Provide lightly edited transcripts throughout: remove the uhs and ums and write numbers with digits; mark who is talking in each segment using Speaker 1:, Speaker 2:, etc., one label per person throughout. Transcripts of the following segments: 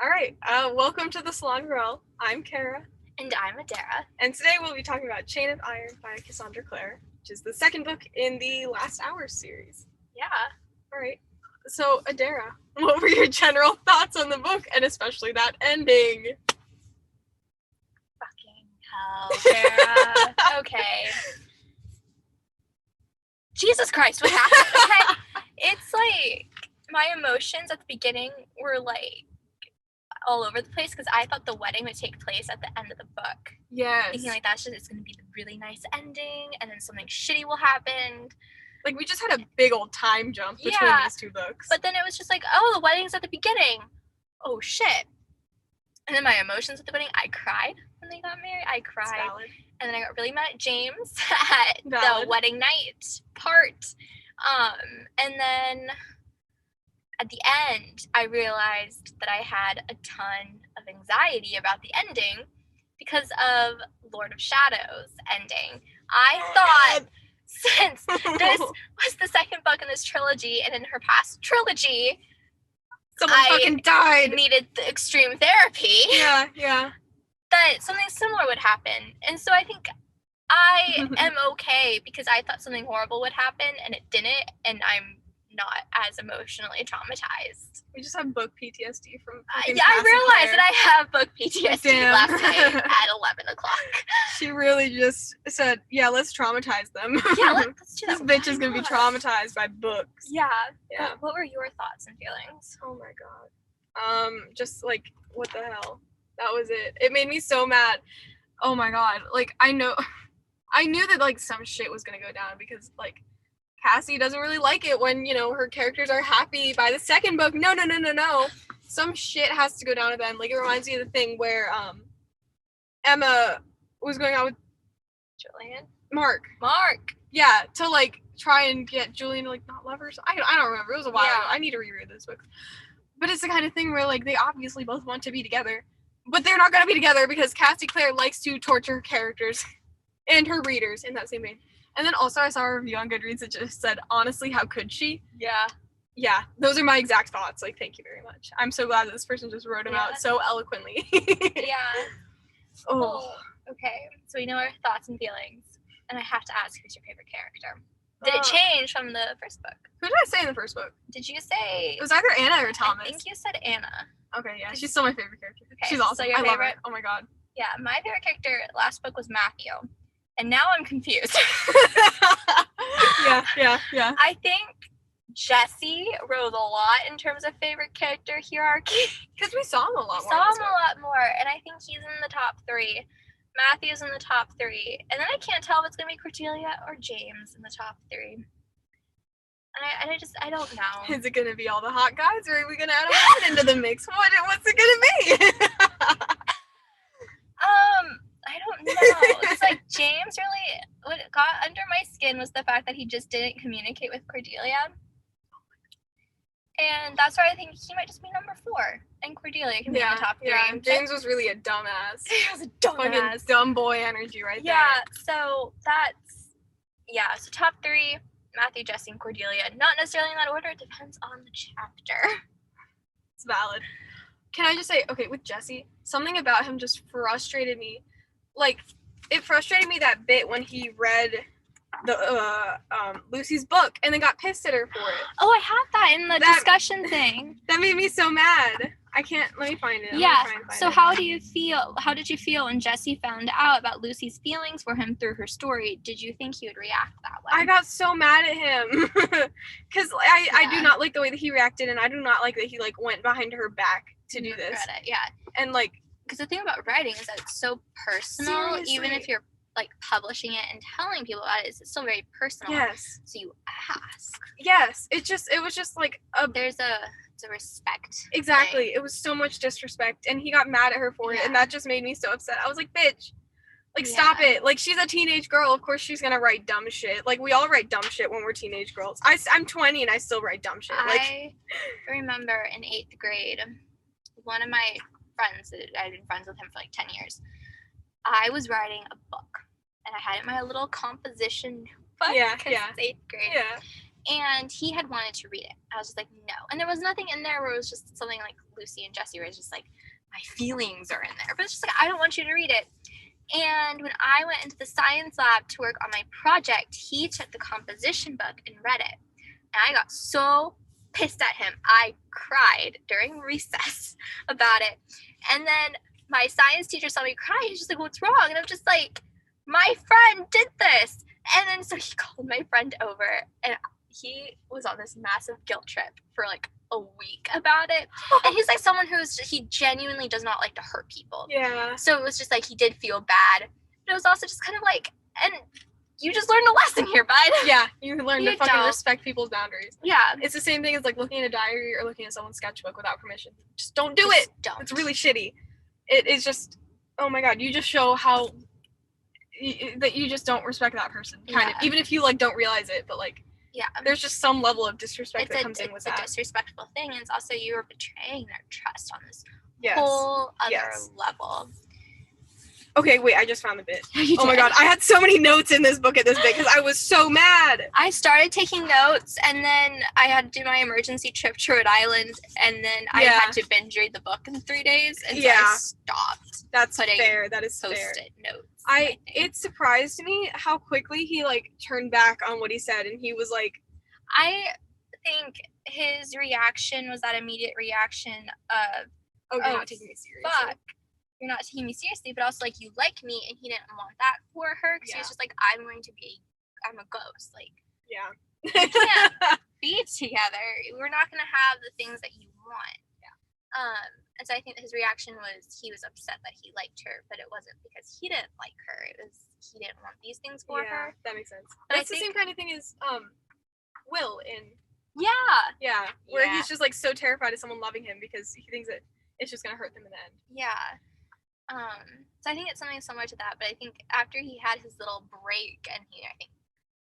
Speaker 1: All right, welcome to the Salon Ruelle. I'm Kara.
Speaker 2: And I'm Adara.
Speaker 1: And today we'll be talking about Chain of Iron by Cassandra Clare, which is the second book in the Last Hours series.
Speaker 2: Yeah.
Speaker 1: All right, so Adara, what were your general thoughts on the book, and especially that ending?
Speaker 2: Fucking hell, Kara. Okay. Jesus Christ, what happened? Okay. It's like, my emotions at the beginning were like, all over the place because I thought the wedding would take place at the end of the book.
Speaker 1: Yes.
Speaker 2: Thinking like it's going to be the really nice ending and then something shitty will happen.
Speaker 1: Like, we just had a big old time jump between these two books.
Speaker 2: But then it was just like, oh, the wedding's at the beginning. Oh, shit. And then my emotions at the wedding, I cried when they got married. I cried. And then I got really mad at James at the wedding night part. And then at the end, I realized that I had a ton of anxiety about the ending because of Lord of Shadows ending. I thought since this was the second book in this trilogy and in her past trilogy,
Speaker 1: someone fucking died.
Speaker 2: Needed the extreme therapy.
Speaker 1: Yeah.
Speaker 2: That something similar would happen. And so I think I am okay because I thought something horrible would happen and it didn't, and I'm not as emotionally traumatized.
Speaker 1: We just have book PTSD from
Speaker 2: I realized that I have book PTSD last night at 11 o'clock.
Speaker 1: She really just said, yeah, let's traumatize them.
Speaker 2: Yeah, let's do that.
Speaker 1: This bitch is going to be traumatized by books.
Speaker 2: Yeah. What were your thoughts and feelings?
Speaker 1: Oh my god. Just like, what the hell? That was it. It made me so mad. Oh my god. Like, I knew that, like, some shit was going to go down because, like, Cassie doesn't really like it when, you know, her characters are happy by the second book. No. Some shit has to go down with them. Like, it reminds me of the thing where, Emma was going out with
Speaker 2: Julian?
Speaker 1: Mark. Yeah, to, like, try and get Julian to, like, not love her. I don't remember. It was a while ago. I need to reread this book. But it's the kind of thing where, like, they obviously both want to be together. But they're not going to be together because Cassie Clare likes to torture her characters and her readers in that same vein. And then also I saw a review on Goodreads that just said, honestly, how could she? Yeah, those are my exact thoughts. Like, thank you very much. I'm so glad that this person just wrote them out so eloquently.
Speaker 2: Oh. Well, okay, so we know our thoughts and feelings. And I have to ask, who's your favorite character? Did it change from the first book?
Speaker 1: Who did I say in the first book?
Speaker 2: Did you say...
Speaker 1: It was either Anna or Thomas.
Speaker 2: I think you said Anna.
Speaker 1: Okay, yeah, she's still my favorite character.
Speaker 2: Okay,
Speaker 1: she's awesome.
Speaker 2: So
Speaker 1: I love her. Oh my god.
Speaker 2: Yeah, my favorite character last book was Matthew. And now I'm confused.
Speaker 1: Yeah.
Speaker 2: I think Jesse rose a lot in terms of favorite character hierarchy.
Speaker 1: Because we saw him a lot more.
Speaker 2: And I think he's in the top 3. Matthew's in the top 3. And then I can't tell if it's going to be Cordelia or James in the top 3. And I don't know.
Speaker 1: Is it going to be all the hot guys, or are we going to add a woman into the mix? What's it going to be?
Speaker 2: I don't know. It's like James really, what got under my skin was the fact that he just didn't communicate with Cordelia. And that's why I think he might just be number 4. And Cordelia can be in the top 3.
Speaker 1: Yeah, James was really a dumbass.
Speaker 2: He was a dumbass.
Speaker 1: Fucking dumb boy energy right there.
Speaker 2: Yeah, so so top 3, Matthew, Jesse, and Cordelia. Not necessarily in that order. It depends on the chapter.
Speaker 1: It's valid. Can I just say, okay, with Jesse, something about him just frustrated me. Like, it frustrated me that bit when he read the Lucy's book and then got pissed at her for it.
Speaker 2: Oh, I have that in the discussion thing.
Speaker 1: That made me so mad. Let me find it.
Speaker 2: Yeah, so how did you feel when Jesse found out about Lucy's feelings for him through her story? Did you think he would react that way?
Speaker 1: I got so mad at him. Because I do not like the way that he reacted, and I do not like that he, like, went behind her back to do this. And, like...
Speaker 2: Because the thing about writing is that it's so personal, seriously. Even if you're, like, publishing it and telling people about it, it's still very personal.
Speaker 1: Yes.
Speaker 2: So you ask.
Speaker 1: Yes. It was just, like,
Speaker 2: There's a respect.
Speaker 1: Exactly.
Speaker 2: Thing.
Speaker 1: It was so much disrespect, and he got mad at her for it, and that just made me so upset. I was like, bitch, like, stop it. Like, she's a teenage girl. Of course she's gonna write dumb shit. Like, we all write dumb shit when we're teenage girls. I'm 20 and I still write dumb shit.
Speaker 2: I remember in 8th grade, one of my friends, I've been friends with him for like 10 years, I was writing a book, and I had it in my little composition book, because it's 8th grade. And he had wanted to read it. I was just like, no. And there was nothing in there where it was just something like Lucy and Jessie, where it's just like, my feelings are in there. But it's just like, I don't want you to read it. And when I went into the science lab to work on my project, he took the composition book and read it. And I got so pissed at him. I cried during recess about it. And then my science teacher saw me cry. He's just like, what's wrong? And I'm just like, my friend did this. And then so he called my friend over, and he was on this massive guilt trip for like a week about it. And he's like someone he genuinely does not like to hurt people.
Speaker 1: Yeah.
Speaker 2: So it was just like he did feel bad. But it was also just kind of like, and you just learned a lesson here, bud.
Speaker 1: Yeah, you learn to fucking respect people's boundaries.
Speaker 2: Yeah.
Speaker 1: It's the same thing as like looking at a diary or looking at someone's sketchbook without permission. Just don't do it.
Speaker 2: Don't.
Speaker 1: It's really shitty. It is just, oh my god, you just show how that you just don't respect that person, kind of. Even if you like don't realize it, but like, yeah, there's just some level of disrespect that comes in with that.
Speaker 2: It's a disrespectful thing, and it's also you are betraying their trust on this whole other level.
Speaker 1: Okay, wait, I just found the bit. Oh my god, I had so many notes in this book at this bit because I was so mad.
Speaker 2: I started taking notes, and then I had to do my emergency trip to Rhode Island, and then I had to binge read the book in 3 days, and so I stopped.
Speaker 1: That's fair. That is fair.
Speaker 2: Post-it notes.
Speaker 1: It surprised me how quickly he like turned back on what he said, and he was like,
Speaker 2: I think his reaction was that immediate reaction of,
Speaker 1: "Oh, you're not taking me seriously."
Speaker 2: Fuck. You're not taking me seriously, but also like you like me, and he didn't want that for her because he was just like, I'm a ghost, like we can't be together. We're not gonna have the things that you want. And so I think his reaction was he was upset that he liked her, but it wasn't because he didn't like her. It was he didn't want these things for her.
Speaker 1: That makes sense. But it's the same kind of thing as Will in where he's just like so terrified of someone loving him because he thinks that it's just gonna hurt them in the end.
Speaker 2: So I think it's something similar to that, but I think after he had his little break and he, I think,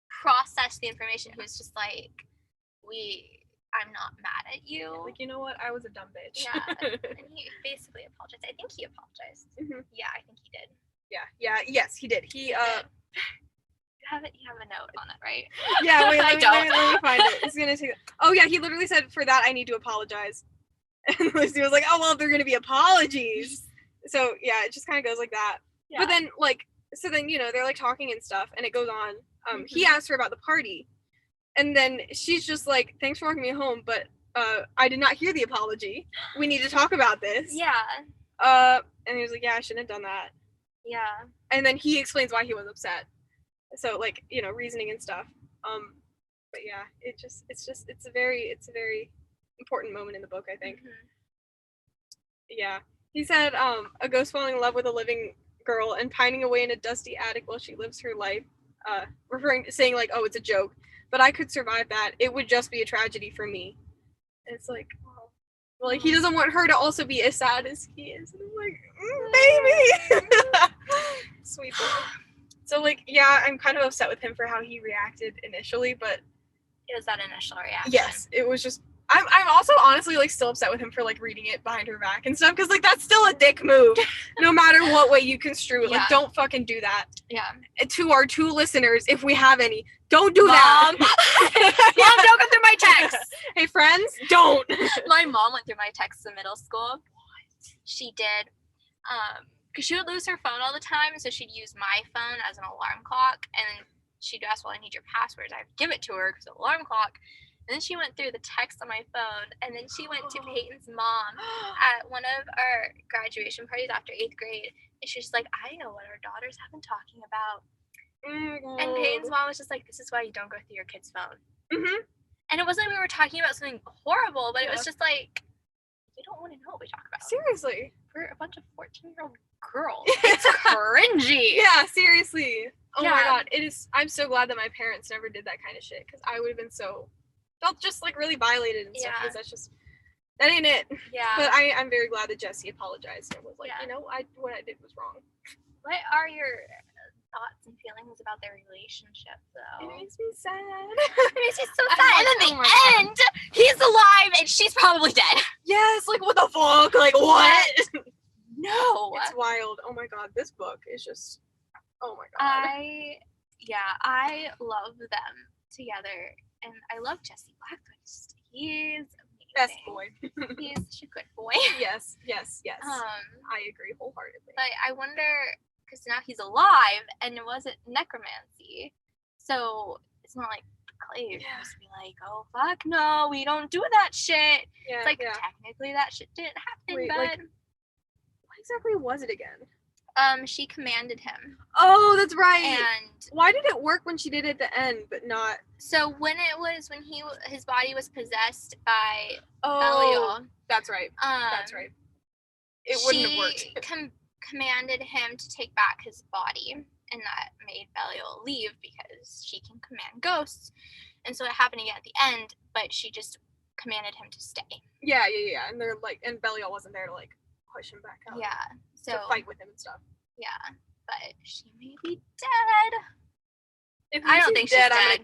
Speaker 2: processed the information, he was just like, I'm not mad at you.
Speaker 1: Like, you know what? I was a dumb bitch.
Speaker 2: Yeah. And he basically apologized. I think he apologized.
Speaker 1: Mm-hmm.
Speaker 2: Yeah, I think he did.
Speaker 1: Yes, he did. He,
Speaker 2: You have a note on it, right?
Speaker 1: Yeah, wait, let me find it. It's gonna take. Oh yeah, he literally said, "For that, I need to apologize." And Lucy was like, "Oh well, they're gonna be apologies." So yeah, it just kind of goes like that. Yeah. But then they're like talking and stuff, and it goes on. He asked her about the party, and then she's just like, "Thanks for walking me home, but I did not hear the apology. We need to talk about this."
Speaker 2: Yeah.
Speaker 1: And he was like, "Yeah, I shouldn't have done that."
Speaker 2: Yeah.
Speaker 1: And then he explains why he was upset. So like, reasoning and stuff. But yeah, it's a very important moment in the book, I think.
Speaker 2: Mm-hmm.
Speaker 1: Yeah. He said, a ghost falling in love with a living girl and pining away in a dusty attic while she lives her life, saying like, oh, it's a joke, but I could survive that. It would just be a tragedy for me. And it's like, oh. Well, like, he doesn't want her to also be as sad as he is. And I'm like, baby! Sweet boy. So, like, yeah, I'm kind of upset with him for how he reacted initially, but...
Speaker 2: It was that initial reaction.
Speaker 1: Yes, it was just... I'm also honestly, like, still upset with him for, like, reading it behind her back and stuff, because, like, that's still a dick move, no matter what way you construe it. Like, don't fucking do that.
Speaker 2: Yeah.
Speaker 1: To our 2 listeners, if we have any, don't do that.
Speaker 2: Mom, don't go through my texts.
Speaker 1: Hey, friends, don't.
Speaker 2: My mom went through my texts in middle school. She did. Because she would lose her phone all the time, so she'd use my phone as an alarm clock, and she'd ask, well, I need your passwords. I'd give it to her because it's an alarm clock. And then she went through the text on my phone, and then she went to Peyton's mom at one of our graduation parties after 8th grade, and she's like, I know what our daughters have been talking about. And Peyton's mom was just like, this is why you don't go through your kid's phone. Mm-hmm. And it wasn't like we were talking about something horrible, but it was just like, you don't want to know what we talk about.
Speaker 1: Seriously.
Speaker 2: We're a bunch of 14-year-old girls. It's cringy.
Speaker 1: Yeah, seriously. Oh my god, I'm so glad that my parents never did that kind of shit, because I would have been felt just like really violated and stuff, because that ain't it.
Speaker 2: Yeah.
Speaker 1: But I'm very glad that Jessie apologized and was like, what I did was wrong.
Speaker 2: What are your thoughts and feelings about their relationship, though?
Speaker 1: It makes me sad.
Speaker 2: It makes me so sad. And then the end, he's alive and she's probably dead.
Speaker 1: Yes, like what the fuck? Like what?
Speaker 2: No.
Speaker 1: It's wild. Oh my god, this book is just, oh my god.
Speaker 2: I love them together. And I love Jesse Blackwood. He's amazing.
Speaker 1: Best boy.
Speaker 2: He's such a good boy.
Speaker 1: Yes. I agree wholeheartedly.
Speaker 2: But I wonder, because now he's alive, and it wasn't necromancy, so it's not like Clay would just be like, oh fuck no, we don't do that shit.
Speaker 1: Yeah,
Speaker 2: it's like technically that shit didn't happen, but
Speaker 1: what exactly was it again?
Speaker 2: She commanded him.
Speaker 1: Oh, that's right.
Speaker 2: And
Speaker 1: why did it work when she did it at the end, but not?
Speaker 2: So when his body was possessed by Belial.
Speaker 1: That's right. That's right. It wouldn't have worked.
Speaker 2: She commanded him to take back his body, and that made Belial leave because she can command ghosts. And so it happened again at the end, but she just commanded him to stay. Yeah.
Speaker 1: And they're like, and Belial wasn't there to like push him back out.
Speaker 2: Yeah. So
Speaker 1: to fight with him and stuff.
Speaker 2: Yeah, but she may be dead.
Speaker 1: I don't think she's dead.
Speaker 2: I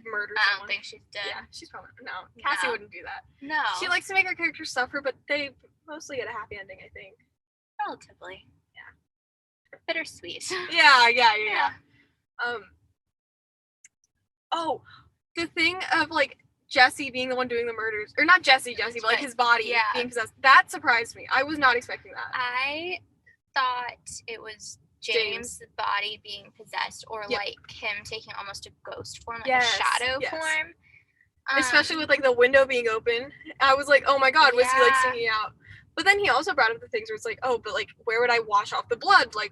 Speaker 2: don't think she's dead.
Speaker 1: Yeah, she's probably no. Cassie wouldn't do that.
Speaker 2: No.
Speaker 1: She likes to make her characters suffer, but they mostly get a happy ending, I think.
Speaker 2: Relatively. Yeah. Bittersweet.
Speaker 1: Yeah. Oh, the thing of like Jesse being the one doing the murders, or not Jesse, but like his body being possessed. That surprised me. I was not expecting that.
Speaker 2: I thought it was James' body being possessed, or like him taking almost a ghost form, like a shadow form.
Speaker 1: Especially with like the window being open. I was like, oh my god, was he like singing out? But then he also brought up the things where it's like, oh, but like where would I wash off the blood? Like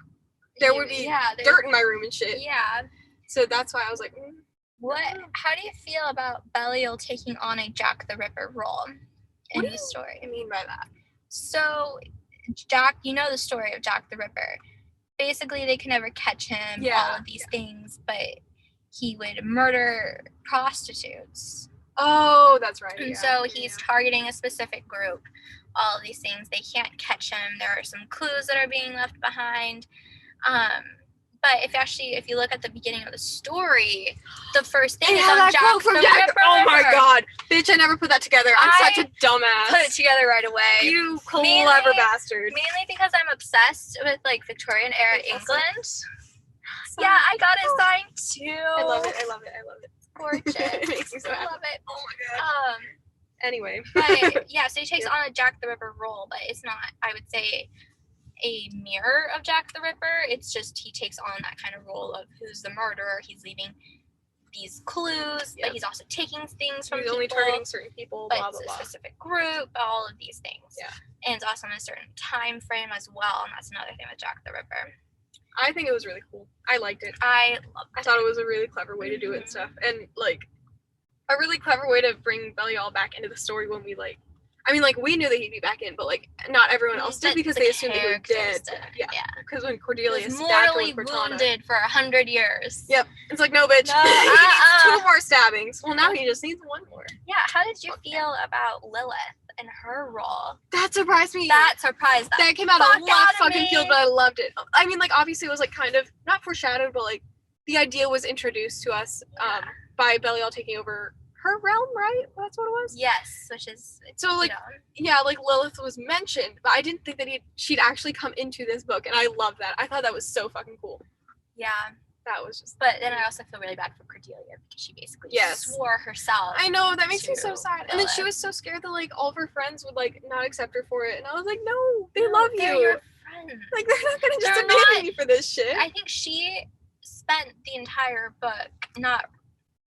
Speaker 1: there would be dirt in my room and shit.
Speaker 2: Yeah.
Speaker 1: So that's why I was like,
Speaker 2: how do you feel about Belial taking on a Jack the Ripper role in the story?
Speaker 1: What do you mean by that?
Speaker 2: So Jack, you know the story of Jack the Ripper. Basically, they could never catch him, all of these things, but he would murder prostitutes.
Speaker 1: Oh, that's right.
Speaker 2: And so he's targeting a specific group, all of these things. They can't catch him. There are some clues that are being left behind. But if you look at the beginning of the story, the first thing is on Jack the Ripper.
Speaker 1: Oh my god. Bitch, I never put that together. I'm such a dumbass.
Speaker 2: Put it together right away.
Speaker 1: You clever bastard.
Speaker 2: Mainly because I'm obsessed with like Victorian era England. Yeah, I got it signed too.
Speaker 1: I love it.
Speaker 2: It's gorgeous.
Speaker 1: It makes me so happy.
Speaker 2: I love it.
Speaker 1: Oh my god. Anyway.
Speaker 2: But yeah, so he takes on a Jack the Ripper role, but it's not, I would say, a mirror of Jack the Ripper. It's just he takes on that kind of role of who's the murderer. He's leaving these clues, but he's also taking things from people.
Speaker 1: He's only targeting certain people,
Speaker 2: but
Speaker 1: blah, blah,
Speaker 2: it's
Speaker 1: blah.
Speaker 2: a specific group, all of these things.
Speaker 1: Yeah.
Speaker 2: And it's also in a certain time frame as well, and that's another thing with Jack the Ripper.
Speaker 1: I think it was really cool. I liked it.
Speaker 2: I loved it.
Speaker 1: I thought it was a really clever way to do it and stuff. And, like, a really clever way to bring Belial back into the story when we, like, I mean, like, we knew that he'd be back in, but, like, not everyone else did because they assumed he was dead. Yeah. Because when Cordelia stabbed him with Cortana.
Speaker 2: Wounded for 100 years.
Speaker 1: Yep. It's like, no, bitch.
Speaker 2: No,
Speaker 1: he needs 2 more stabbings. Well, now he just needs 1 more.
Speaker 2: Yeah. How did you feel about Lilith and her role?
Speaker 1: That surprised me.
Speaker 2: That
Speaker 1: came out of left fucking field, but I loved it. I mean, like, obviously it was, like, kind of, not foreshadowed, but, like, the idea was introduced to us by Belial taking over her realm, right? That's what it was?
Speaker 2: Yes, which is...
Speaker 1: So, like, yeah, like, Lilith was mentioned, but I didn't think that she'd actually come into this book, and I love that. I thought that was so fucking cool.
Speaker 2: Yeah.
Speaker 1: That was just...
Speaker 2: But then I also feel really bad for Cordelia, because she basically swore herself.
Speaker 1: I know, that makes me so sad. And then she was so scared that, like, all of her friends would, like, not accept her for it, and I was like, no, they love you.
Speaker 2: They're your friends.
Speaker 1: Like, they're not gonna just abandon me for this shit.
Speaker 2: I think she spent the entire book not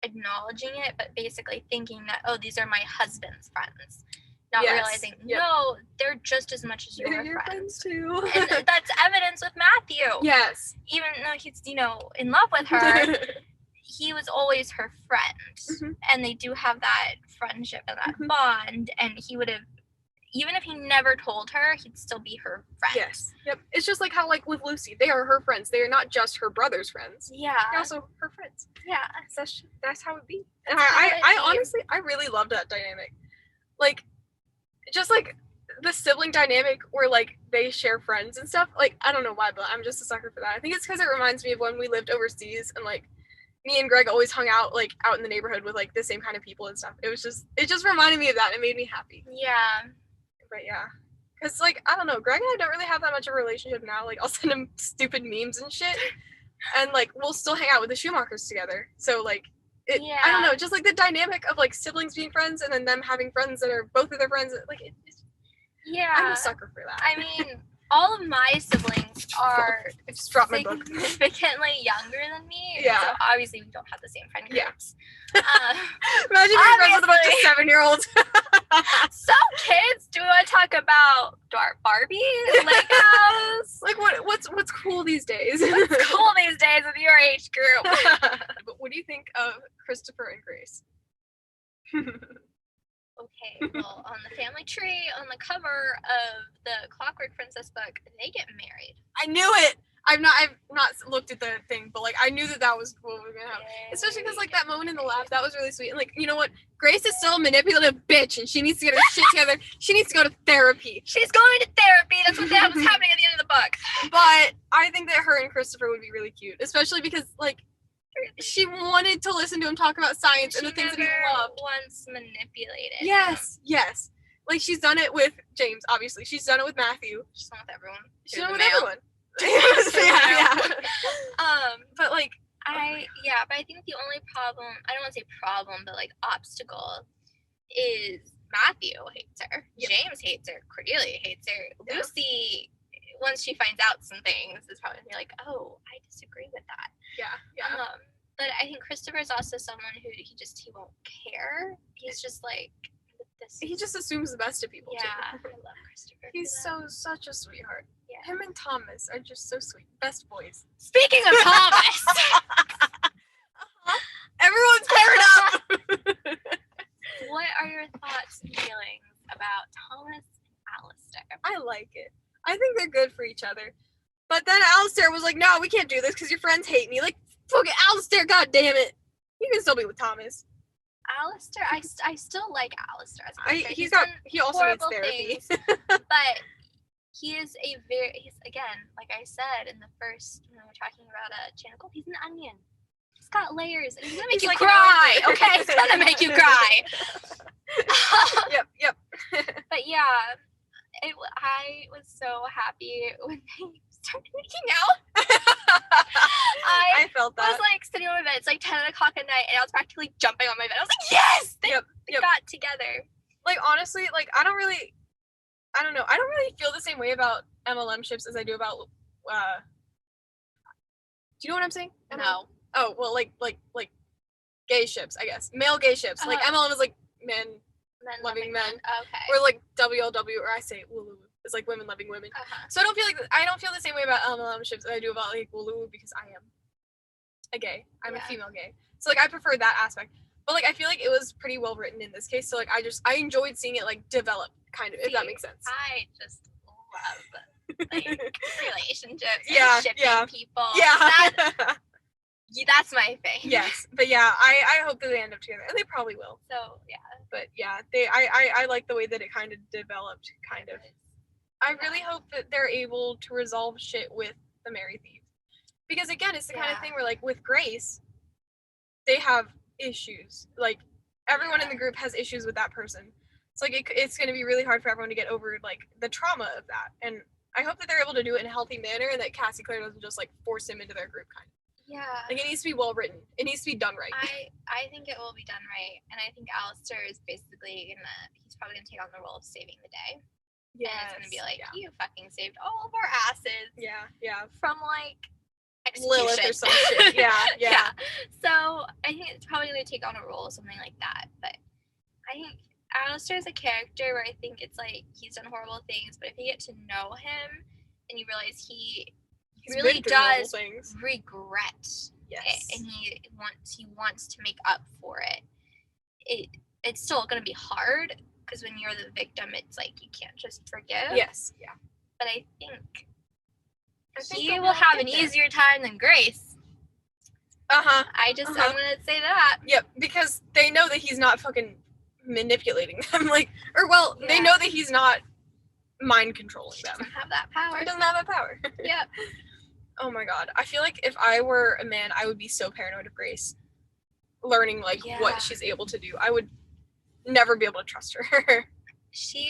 Speaker 2: acknowledging it, but basically thinking that, oh, these are my husband's friends, not realizing no, they're just as much as your friends
Speaker 1: too.
Speaker 2: And that's evidence with Matthew.
Speaker 1: Yes,
Speaker 2: even though he's in love with her, he was always her friend, and they do have that friendship and that bond, and he would have, even if he never told her, he'd still be her friend.
Speaker 1: Yes. Yep. It's just like how, like, with Lucy, they are her friends. They are not just her brother's friends.
Speaker 2: Yeah.
Speaker 1: They're also her friends.
Speaker 2: Yeah.
Speaker 1: That's how it be. And I honestly, I really loved that dynamic. Like, just, like, the sibling dynamic where, like, they share friends and stuff. Like, I don't know why, but I'm just a sucker for that. I think it's because it reminds me of when we lived overseas and, like, me and Greg always hung out, like, out in the neighborhood with, like, the same kind of people and stuff. It just reminded me of that, and it made me happy.
Speaker 2: Yeah.
Speaker 1: But yeah, because, like, I don't know, Greg and I don't really have that much of a relationship now. Like, I'll send him stupid memes and shit, and, like, we'll still hang out with the Schumachers together. So, like, I don't know, just like the dynamic of like siblings being friends and then them having friends that are both of their friends. Like, I'm a sucker for that.
Speaker 2: I mean, all of my siblings are
Speaker 1: I just dropped my book.
Speaker 2: significantly younger than me.
Speaker 1: Yeah.
Speaker 2: So obviously we don't have the same friend groups.
Speaker 1: Imagine being friends with a bunch of 7-year-olds.
Speaker 2: So kids, do we want to talk about Barbies, Legos?
Speaker 1: Like what's cool these days?
Speaker 2: What's cool these days with your age group?
Speaker 1: But what do you think of Christopher and Grace?
Speaker 2: Okay, well, on the family tree, on the cover of the Clockwork Princess book, they get married.
Speaker 1: I knew it. I've not looked at the thing, but like I knew that was what was gonna happen. Especially because like that moment in the lab, that was really sweet. And like, you know what? Grace is still a manipulative bitch, and she needs to get her shit together. She needs to go to therapy.
Speaker 2: She's going to therapy. That's what's happening at the end of the book.
Speaker 1: But I think that her and Christopher would be really cute, especially because like she wanted to listen to him talk about science and the things that he loved.
Speaker 2: Once manipulated.
Speaker 1: Yes. Like she's done it with James, obviously. She's done it with Matthew.
Speaker 2: She's done it with everyone.
Speaker 1: She's done it with everyone. But like
Speaker 2: but I think the only problem, I don't want to say problem, but like obstacle is Matthew hates her. Yep. James hates her. Cordelia hates her. Yeah. Lucy, once she finds out some things, is probably gonna be like, oh, I disagree with that.
Speaker 1: Yeah.
Speaker 2: But I think Christopher's also someone who he won't care. He's just like
Speaker 1: he just assumes the best of people.
Speaker 2: Yeah,
Speaker 1: too.
Speaker 2: I love Christopher.
Speaker 1: He's such a sweetheart.
Speaker 2: Yeah.
Speaker 1: Him and Thomas are just so sweet. Best boys.
Speaker 2: Speaking of Thomas,
Speaker 1: everyone's paired up.
Speaker 2: What are your thoughts and feelings about Thomas and Alistair?
Speaker 1: I like it. I think they're good for each other. But then Alistair was like, no, we can't do this because your friends hate me. Like, fuck it, Alistair, god damn it. You can still be with Thomas.
Speaker 2: Alistair, I still like Alistair.
Speaker 1: He also needs therapy.
Speaker 2: But he's again, like I said in the first, when we were talking about Chanicle, he's an onion. He's got layers, and he's gonna make you cry. Okay, he's gonna make you cry.
Speaker 1: Yep.
Speaker 2: But yeah, I was so happy when they started making out.
Speaker 1: I felt that.
Speaker 2: I was like sitting on my bed. It's like 10 o'clock at night, and I was practically jumping on my bed. I was like, yes, they got together.
Speaker 1: Like honestly, like I don't know. I don't really feel the same way about MLM ships as I do about. Do you know what I'm saying?
Speaker 2: No.
Speaker 1: Oh well, like gay ships, I guess. Male gay ships. Like MLM is like men loving men.
Speaker 2: Okay.
Speaker 1: Or like WLW, or I say Wulu. It's like women loving women. So I don't feel the same way about MLM ships as I do about like Wulu because I am a gay. I'm a female gay. So like I prefer that aspect. But like I feel like it was pretty well written in this case. So like I enjoyed seeing it like develop kind of, if that makes sense.
Speaker 2: I just love like relationships
Speaker 1: and
Speaker 2: shipping people.
Speaker 1: Yeah.
Speaker 2: That's my thing.
Speaker 1: Yes. But yeah, I hope that they end up together. And they probably will.
Speaker 2: So yeah.
Speaker 1: But yeah, I like the way that it kind of developed, kind of. I really hope that they're able to resolve shit with the Merry Thief. Because again, it's the kind of thing where like with Grace, they have issues. Like everyone in the group has issues with that person. So like it's going to be really hard for everyone to get over like the trauma of that. And I hope that they're able to do it in a healthy manner and that Cassie Clare doesn't just like force him into their group kind of.
Speaker 2: Yeah.
Speaker 1: Like it needs to be well written. It needs to be done right.
Speaker 2: I think it will be done right. And I think Alistair is basically he's probably gonna take on the role of saving the day. Yeah. And it's gonna be like, you fucking saved all of our asses.
Speaker 1: Yeah.
Speaker 2: From like execution.
Speaker 1: Lilith or some shit. Yeah.
Speaker 2: So I think it's probably gonna take on a role, something like that. But I think Alistair is a character where I think it's like he's done horrible things, but if you get to know him and you realize he really does regret it, and he wants to make up for it. It's still going to be hard because when you're the victim, it's like you can't just forgive.
Speaker 1: Yes, yeah.
Speaker 2: But I think he will have an easier time than Grace. I'm gonna say that.
Speaker 1: Yep, because they know that he's not fucking manipulating them, they know that he's not mind controlling them.
Speaker 2: He doesn't have that power.
Speaker 1: He doesn't have that power.
Speaker 2: Yep.
Speaker 1: Oh my god. I feel like if I were a man, I would be so paranoid of Grace. Learning, what she's able to do. I would never be able to trust her.
Speaker 2: She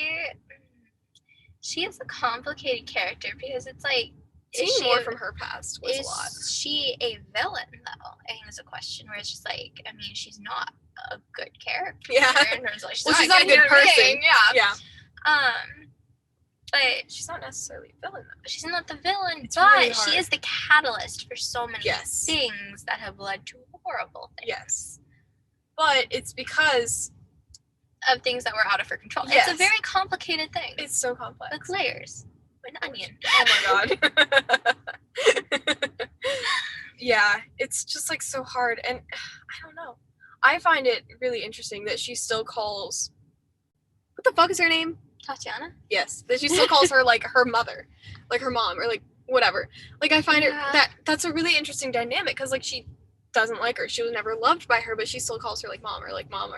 Speaker 2: is a complicated character because it's like,
Speaker 1: Seeing more from her past was a lot.
Speaker 2: Is she a villain, though? I think it's a question where it's just like, I mean, she's not a good character.
Speaker 1: Yeah.
Speaker 2: In terms of, like,
Speaker 1: she's not a good person.
Speaker 2: Yeah. But
Speaker 1: she's not necessarily a villain, though.
Speaker 2: She's not the villain,
Speaker 1: it's
Speaker 2: but
Speaker 1: really
Speaker 2: she is the catalyst for so many things that have led to horrible things.
Speaker 1: Yes. But it's because
Speaker 2: of things that were out of her control.
Speaker 1: Yes.
Speaker 2: It's a very complicated thing.
Speaker 1: It's so complex.
Speaker 2: With layers. An onion.
Speaker 1: Oh my god. Yeah, it's just like so hard, and I don't know. I find it really interesting that she still calls, what the fuck is her name?
Speaker 2: Tatiana?
Speaker 1: Yes, that she still calls her like her mother, like her mom, or like whatever. Like I find it that's a really interesting dynamic, because like she doesn't like her. She was never loved by her, but she still calls her like mom or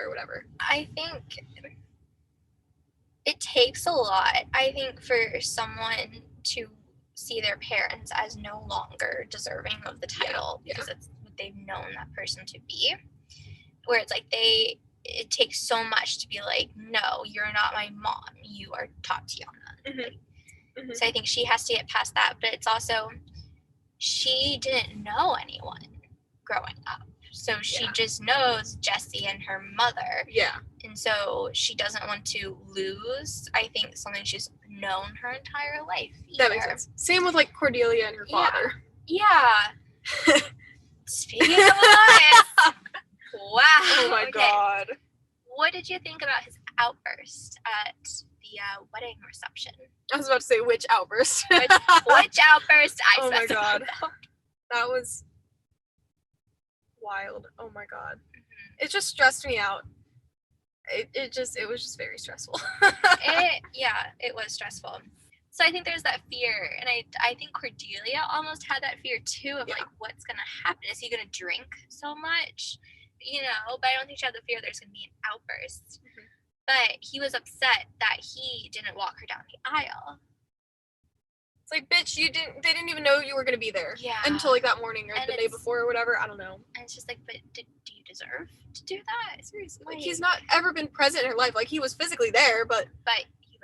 Speaker 1: whatever.
Speaker 2: I think it takes a lot, I think, for someone to see their parents as no longer deserving of the title, because it's what they've known that person to be. Where it's like it takes so much to be like, no, you're not my mom, you are Tatiana.
Speaker 1: Mm-hmm.
Speaker 2: Like, so I think she has to get past that, but it's also, she didn't know anyone growing up. So she just knows Jessie and her mother.
Speaker 1: Yeah.
Speaker 2: And so she doesn't want to lose, I think, something she's known her entire life.
Speaker 1: That makes sense. Same with like Cordelia and her father.
Speaker 2: Yeah. Speaking of Elias. Wow.
Speaker 1: Oh my god.
Speaker 2: What did you think about his outburst at the wedding reception?
Speaker 1: I was about to say which outburst.
Speaker 2: Which outburst I
Speaker 1: Oh my
Speaker 2: specified.
Speaker 1: god. That was wild. Oh my god. Mm-hmm. It just stressed me out. It was just very stressful.
Speaker 2: It was stressful. So I think there's that fear, and I think Cordelia almost had that fear too of like, what's gonna happen? Is he gonna drink so much? You know, but I don't think she had the fear there's gonna be an outburst. Mm-hmm. But he was upset that he didn't walk her down the aisle.
Speaker 1: It's like, bitch, they didn't even know you were gonna be there.
Speaker 2: Yeah.
Speaker 1: Until like that morning or the day before or whatever. I don't know.
Speaker 2: And it's just like, but do you deserve to do that?
Speaker 1: Seriously. Like, he's not ever been present in her life. Like, he was physically there, but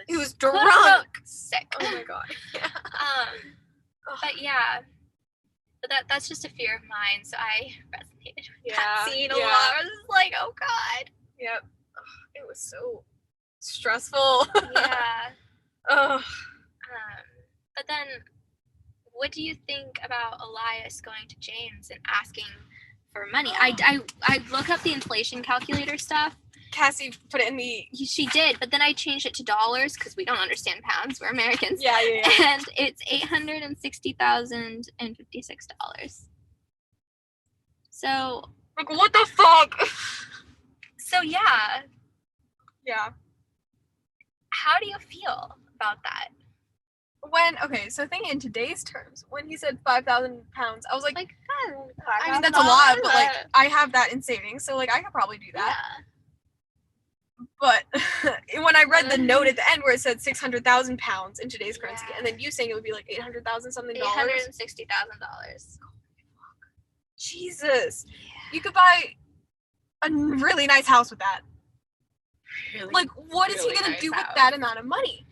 Speaker 1: he was drunk.
Speaker 2: Sick.
Speaker 1: Oh my god. Yeah.
Speaker 2: But yeah. But that's just a fear of mine, so I resonated with that scene a lot. I was just like, oh god.
Speaker 1: Yep. It was so stressful.
Speaker 2: Yeah.
Speaker 1: Ugh.
Speaker 2: But then, what do you think about Elias going to James and asking for money? I looked up the inflation calculator stuff.
Speaker 1: Cassie put it in the...
Speaker 2: She did, but then I changed it to dollars because we don't understand pounds. We're Americans.
Speaker 1: Yeah.
Speaker 2: And it's $860,056. So...
Speaker 1: Like, what the fuck?
Speaker 2: So, yeah.
Speaker 1: Yeah.
Speaker 2: How do you feel about that?
Speaker 1: So thinking in today's terms, when he said 5,000 pounds, I was like, I mean, that's
Speaker 2: $5,000,
Speaker 1: a lot, but like, I have that in savings, so like, I could probably do that.
Speaker 2: Yeah.
Speaker 1: But when I read the note at the end where it said 600,000 pounds in today's currency, and then you saying it would be like 800,000 something dollars.
Speaker 2: $860,000.
Speaker 1: Jesus. Yeah. You could buy a really nice house with that.
Speaker 2: Really,
Speaker 1: like, what is he going to do with that amount of money?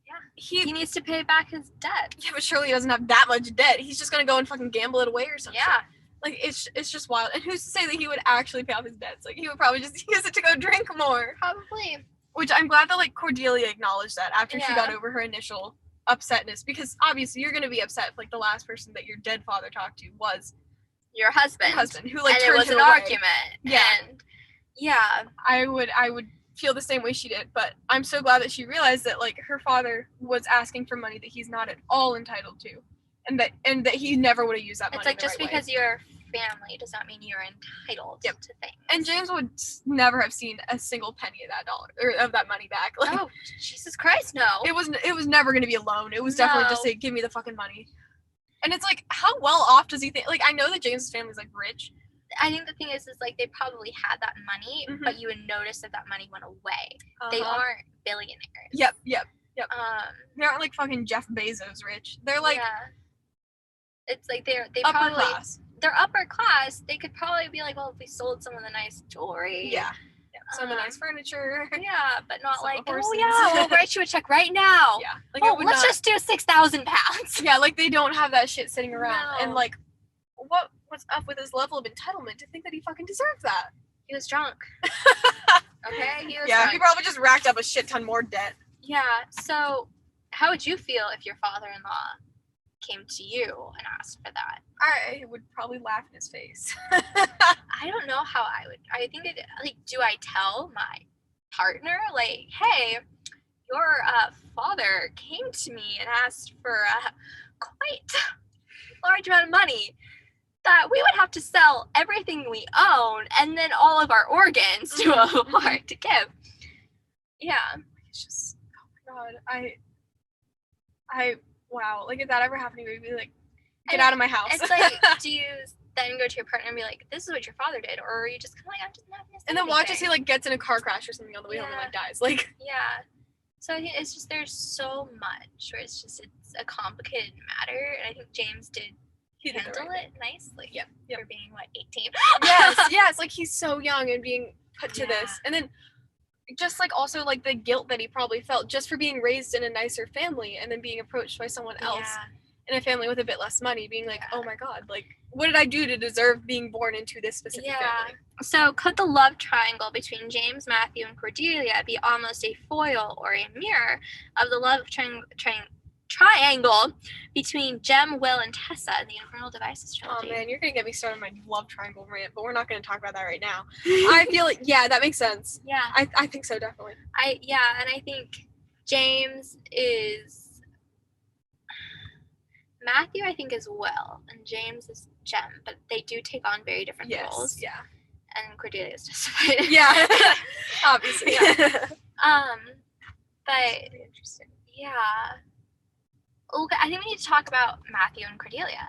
Speaker 2: Yeah. He needs to pay back his debt.
Speaker 1: Yeah, but surely he doesn't have that much debt. He's just going to go and fucking gamble it away or something.
Speaker 2: Yeah.
Speaker 1: Like, it's just wild. And who's to say that he would actually pay off his debts? Like, he would probably just use it to go drink more.
Speaker 2: Probably.
Speaker 1: Which I'm glad that, like, Cordelia acknowledged that after she got over her initial upsetness. Because, obviously, you're going to be upset if, like, the last person that your dead father talked to was...
Speaker 2: Your husband.
Speaker 1: Who, like,
Speaker 2: and
Speaker 1: turned
Speaker 2: it was
Speaker 1: him
Speaker 2: an
Speaker 1: away.
Speaker 2: Argument.
Speaker 1: Yeah.
Speaker 2: And, yeah.
Speaker 1: I would feel the same way she did. But I'm so glad that she realized that, like, her father was asking for money that he's not at all entitled to. And that he never would have used that money.
Speaker 2: It's like,
Speaker 1: the
Speaker 2: just
Speaker 1: right
Speaker 2: because
Speaker 1: way.
Speaker 2: you're family does not mean you're entitled to things.
Speaker 1: And James would never have seen a single penny of that dollar or of that money back. Like,
Speaker 2: oh, Jesus Christ, no!
Speaker 1: It was never going to be a loan. It was definitely just say, give me the fucking money. And it's like, how well off does he think? Like, I know that James's family's like rich.
Speaker 2: I think the thing is like they probably had that money, but you would notice that money went away. They aren't billionaires.
Speaker 1: Yep. They aren't like fucking Jeff Bezos rich. They're like, it's like they
Speaker 2: upper
Speaker 1: probably class.
Speaker 2: They're upper class. They could probably be like, well, if we sold some of the nice jewelry.
Speaker 1: Yeah. some nice furniture.
Speaker 2: Yeah, but not like,
Speaker 1: horses.
Speaker 2: oh yeah, we'll write you a check right now.
Speaker 1: Yeah.
Speaker 2: Like, oh, let's just do 6,000 pounds.
Speaker 1: Yeah, like they don't have that shit sitting around.
Speaker 2: No.
Speaker 1: And like, what's up with his level of entitlement to think that he fucking deserves that?
Speaker 2: He was drunk. Okay, he was
Speaker 1: drunk. He probably just racked up a shit ton more debt.
Speaker 2: Yeah, so how would you feel if your father-in-law came to you and asked for that?
Speaker 1: I would probably laugh in his face.
Speaker 2: I don't know how I would. I think it, like, do I tell my partner, like, hey, your father came to me and asked for a quite large amount of money that we would have to sell everything we own and then all of our organs to a heart to give. Yeah.
Speaker 1: It's just, oh my god, I wow, like if that ever happened, we'd be like, get out of my house.
Speaker 2: It's like, do you then go to your partner and be like, this is what your father did, or are you just kind of like, I'm just not gonna say
Speaker 1: and then
Speaker 2: anything.
Speaker 1: watch as he like gets in a car crash or something on the way home and like dies. Like,
Speaker 2: yeah. So I think it's just, there's so much where it's a complicated matter, and I think James did handle it nicely.
Speaker 1: Yep.
Speaker 2: For being, what, 18?
Speaker 1: Yes, like he's so young and being put to this. And then just like also like the guilt that he probably felt just for being raised in a nicer family and then being approached by someone else in a family with a bit less money, being like, oh my god, like what did I do to deserve being born into this specific family?
Speaker 2: So could the love triangle between James, Matthew, and Cordelia be almost a foil or a mirror of the love triangle between Jem, Will, and Tessa in the Infernal Devices trilogy?
Speaker 1: Oh man, you're gonna get me started on my love triangle rant, but we're not gonna talk about that right now. I feel like, yeah, that makes sense.
Speaker 2: Yeah.
Speaker 1: I think so, definitely.
Speaker 2: And I think James is Matthew, I think, is Will, and James is Jem, but they do take on very different roles.
Speaker 1: Yeah.
Speaker 2: And Cordelia is justified.
Speaker 1: Yeah. Obviously. Yeah.
Speaker 2: But
Speaker 1: interesting.
Speaker 2: Yeah. Okay, I think we need to talk about Matthew and Cordelia.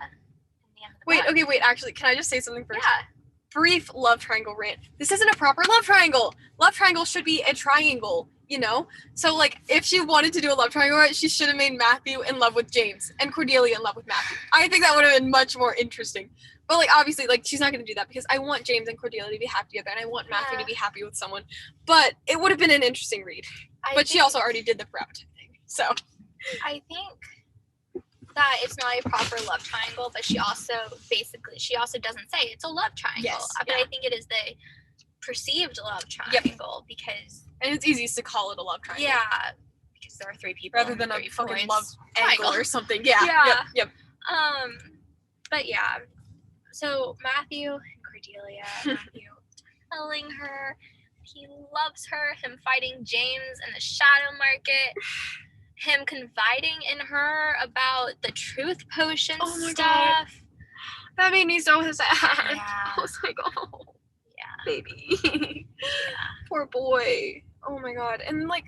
Speaker 1: Wait, actually, can I just say something first?
Speaker 2: Yeah.
Speaker 1: Brief love triangle rant. This isn't a proper love triangle. Love triangle should be a triangle, you know? So, like, if she wanted to do a love triangle, she should have made Matthew in love with James and Cordelia in love with Matthew. I think that would have been much more interesting. But, like, obviously, like, she's not going to do that because I want James and Cordelia to be happy together and I want Matthew to be happy with someone. But it would have been an interesting read. But she also already did the prepped thing, so.
Speaker 2: I think that it's not a proper love triangle, but she also doesn't say it's a love triangle.
Speaker 1: Yes,
Speaker 2: but I think it is the perceived love triangle because.
Speaker 1: And it's easiest to call it a love triangle.
Speaker 2: Yeah, because there are three people.
Speaker 1: Rather than a fucking love angle or something. Yeah. Yep.
Speaker 2: But yeah, so Matthew and Cordelia, Matthew telling her he loves her, him fighting James in the shadow market. Him confiding in her about the truth potion stuff. God.
Speaker 1: That made me so sad.
Speaker 2: Yeah.
Speaker 1: I was like, oh,
Speaker 2: yeah,
Speaker 1: baby. Poor boy. Oh my god. And like,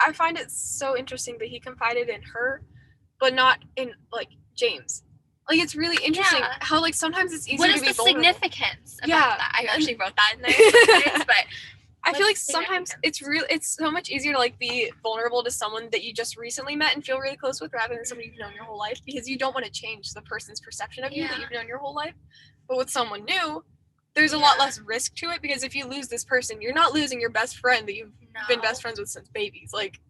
Speaker 1: I find it so interesting that he confided in her, but not in like James. Like, it's really interesting how like sometimes it's easier to be vulnerable.
Speaker 2: What is the significance about that? I actually wrote that in there, but.
Speaker 1: I feel like sometimes it's so much easier to like be vulnerable to someone that you just recently met and feel really close with rather than somebody you've known your whole life because you don't want to change the person's perception of you that you've known your whole life. But with someone new, there's a lot less risk to it because if you lose this person, you're not losing your best friend that you've been best friends with since babies. Like,